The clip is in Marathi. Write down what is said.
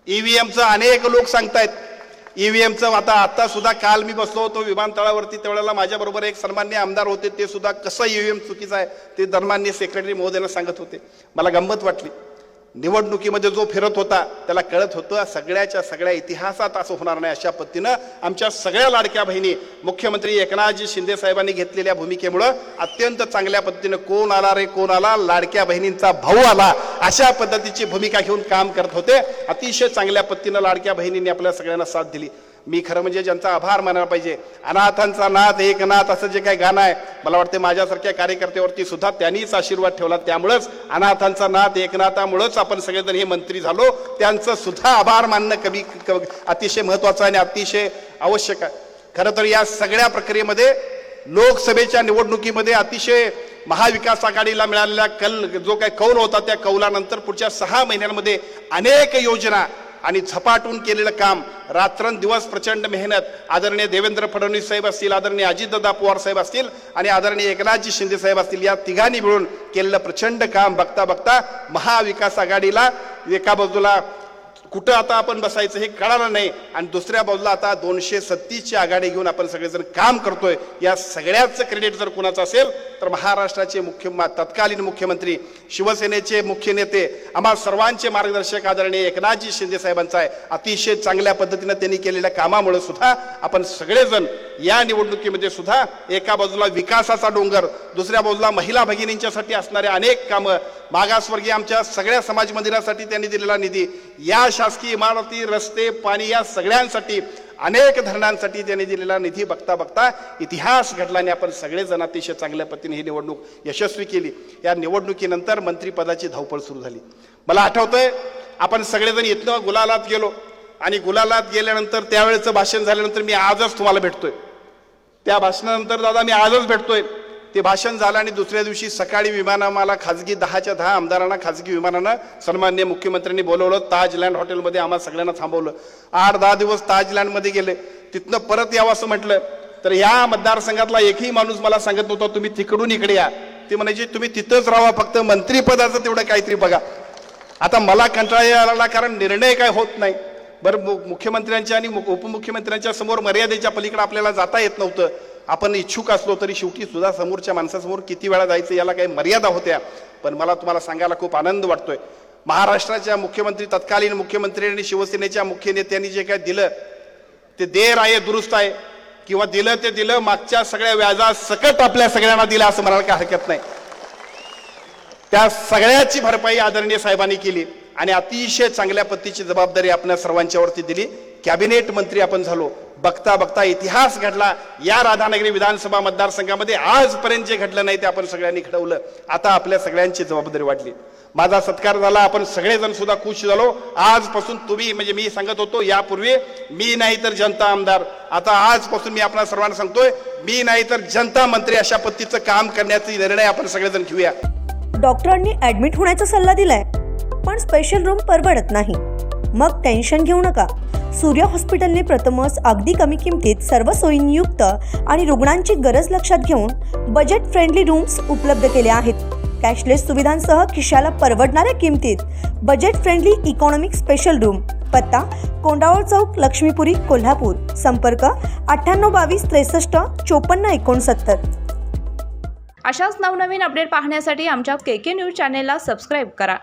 ईव्हीएमचं अनेक लोक सांगतायत ईव्हीएमचं आता सुद्धा काल मी बसलो होतो विमानतळावरती, त्यावेळेला माझ्याबरोबर एक सन्मान्य आमदार होते, ते सुद्धा कसं ईव्हीएम चुकीचं आहे ते सन्मान्य सेक्रेटरी महोदयांना सांगत होते. मला गंमत वाटली. निवडणुकीमध्ये जो फिरत होता त्याला कळत होतं सगळ्याच्या सगळ्या इतिहासात असं होणार नाही. अशा पद्धतीनं आमच्या सगळ्या लाडक्या बहिणी मुख्यमंत्री एकनाथजी शिंदे साहेबांनी घेतलेल्या भूमिकेमुळं अत्यंत चांगल्या पद्धतीनं कोण आला रे कोण आला, लाडक्या बहिणींचा भाऊ आला, अशा पद्धतीची भूमिका घेऊन काम करत होते. अतिशय चांगल्या पद्धतीनं लाडक्या बहिणींनी आपल्या सगळ्यांना साथ दिली. मी खरं म्हणजे ज्यांचा आभार मानायला पाहिजे. अनाथांचा नाथ एक नाथ असं जे काही गाणं आहे, मला वाटते माझ्यासारख्या कार्यकर्त्यावरती सुद्धा त्यांनीच आशीर्वाद ठेवला. त्यामुळेच अनाथांचा नाथ एकनाथामुळेच आपण सगळेजण हे मंत्री झालो. त्यांचं सुद्धा आभार मानणं अतिशय महत्वाचं आणि अतिशय आवश्यक आहे. खरं तर या सगळ्या प्रक्रियेमध्ये लोकसभेच्या निवडणुकीमध्ये अतिशय महाविकास आघाडीला मिळालेला जो काही कौल होता, त्या कौलानंतर पुढच्या 6 महिन्यांमध्ये अनेक योजना आणि झपाटून केलेलं काम, रात्रंदिवस प्रचंड मेहनत, आदरणीय देवेंद्र फडणवीस साहेब असतील, आदरणीय अजितदादा पवार साहेब असतील आणि आदरणीय एकनाथजी शिंदे साहेब असतील, या तिघांनी मिळून केलेलं प्रचंड काम बघता बघता महाविकास आघाडीला एका बाजूला कुठं आता आपण बसायचं हे कळालं नाही आणि दुसऱ्या बाजूला आता 237ची आघाडी घेऊन आपण सगळेजण काम करतोय. या सगळ्याचं क्रेडिट जर कुणाचं असेल तर महाराष्ट्राचे तत्कालीन मुख्यमंत्री, शिवसेनेचे मुख्य नेते, आम्हा सर्वांचे मार्गदर्शक आदरणीय एकनाथजी शिंदे साहेबांचा आहे. अतिशय चांगल्या पद्धतीनं त्यांनी केलेल्या कामामुळे सुद्धा आपण सगळेजण या निवडणुकीमध्ये सुद्धा एका बाजूला विकासाचा डोंगर, दुसऱ्या बाजूला महिला भगिनींच्यासाठी असणारे अनेक कामं, मागासवर्गीय आमच्या सगळ्या समाज मंदिरासाठी त्यांनी दिलेला निधी, या शासकीय इमारती, रस्ते, पाणी, या सगळ्यांसाठी, अनेक धरणांसाठी त्यांनी दिलेला निधी बघता बघता इतिहास घडला आणि आपण सगळेजण अतिशय चांगल्या पद्धतीने ही निवडणूक यशस्वी केली. या निवडणुकीनंतर मंत्रिपदाची धावपळ सुरू झाली. मला आठवतंय आपण सगळेजण इथनं गुलालात गेलो आणि गुलालात गेल्यानंतर त्यावेळेचं भाषण झाल्यानंतर मी आजच तुम्हाला भेटतोय. त्या भाषणानंतर दादा मी आजच भेटतोय. ते भाषण झालं आणि दुसऱ्या दिवशी सकाळी विमानं आम्हाला खाजगी 10च्या 10 आमदारांना खाजगी विमानानं सन्माननीय मुख्यमंत्र्यांनी बोलवलं. ताजलँड हॉटेलमध्ये आम्हाला सगळ्यांना थांबवलं. 8-10 दिवस ताजलँडमध्ये गेले. तिथनं परत यावं असं म्हटलं तर या मतदारसंघातला एकही माणूस मला सांगत नव्हता तुम्ही तिकडून इकडे या. ते म्हणायचे तुम्ही तिथंच राहा, फक्त मंत्रिपदाचं तेवढं काहीतरी बघा. आता मला कंटाळा यायला, कारण निर्णय काय होत नाही. बरं, मुख्यमंत्र्यांच्या आणि उपमुख्यमंत्र्यांच्या समोर मर्यादेच्या पलीकडे आपल्याला जाता येत नव्हतं. आपण इच्छुक असलो तरी शेवटी सुद्धा समोरच्या माणसासमोर किती वेळा जायचं याला काही मर्यादा होत्या. पण मला तुम्हाला सांगायला खूप आनंद वाटतोय, महाराष्ट्राच्या मुख्यमंत्री, तत्कालीन मुख्यमंत्री आणि शिवसेनेच्या मुख्य नेत्यांनी जे काय दिलं ते देर आहे, दुरुस्त आहे, किंवा दिलं ते दिलं, मागच्या सगळ्या व्याजा सकट आपल्या सगळ्यांना दिलं असं म्हणायला काही हरकत नाही. त्या सगळ्याची भरपाई आदरणीय साहेबांनी केली आणि अतिशय चांगल्या पद्धतीची जबाबदारी आपल्या सर्वांच्यावरती दिली. कॅबिनेट मंत्री आपण झालो. बघता बघता इतिहास घडला. या राधानगरी विधानसभा मतदारसंघामध्ये आजपर्यंत जे घडलं नाही ते आपण सगळ्यांनी घडवलं. आता आपल्या सगळ्यांची जबाबदारी वाढली. माझा सत्कार झाला, आपण सगळेजण सुद्धा खुश झालो. आजपासून तुम्ही, म्हणजे मी सांगत होतो यापूर्वी मी नाही तर जनता आमदार, आता आजपासून मी आपल्या सर्वांना सांगतोय मी नाही तर जनता मंत्री, अशा पद्धतीचं काम करण्याचा निर्णय आपण सगळेजण घेऊया. डॉक्टरांनी ऍडमिट होण्याचा सल्ला दिलाय, पण स्पेशल रूम परवडत नाही. मग टेन्शन घेऊ नका. सूर्य हॉस्पिटलने प्रथमच अगदी कमी किमतीत सर्व सोयींयुक्त आणि रुग्णांची गरज लक्षात घेऊन बजेट फ्रेंडली रूम्स उपलब्ध केले आहेत. कॅशलेस सुविधांसह खिशाला परवडणाऱ्या किमतीत budget friendly economic special room. पत्ता कोंडावळ चौक, लक्ष्मीपुरी, कोल्हापूर. संपर्क 9822 63 54 69. अशाच नवनवीन अपडेट पाहण्यासाठी आमच्या KK न्यूज चॅनेलला सबस्क्राईब करा.